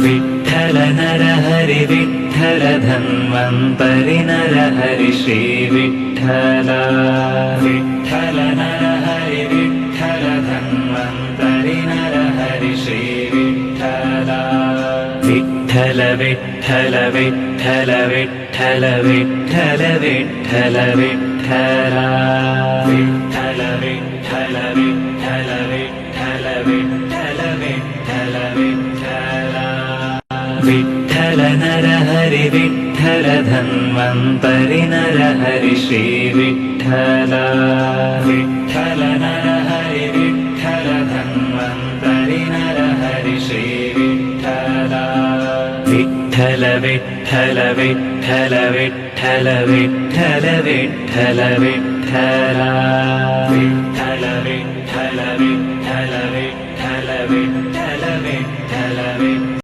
Vitthal Narhari Vitthal Dhanvantari Narhari Shri Vitthal Vitthal Narhari Vitthal Dhanvantari Narhari Shri Vitthal Vitthal Vitthal Vitthal Vitthal Vitthal Vitthal Vitthal Vitthal Vitthal Vitthal Vitthal Vitthal Vitthal Vitthal Vitthal Narhari Vitthal Dhanvantari Narhari Shri Vitthal Vitthal Narhari Vitthal Dhanvantari Narhari Shri Vitthal Vitthal Vitthal Vitthal Vitthal Vitthal Vitthal Vitthal Vitthal Vitthal Vitthal Vitthal Vitthal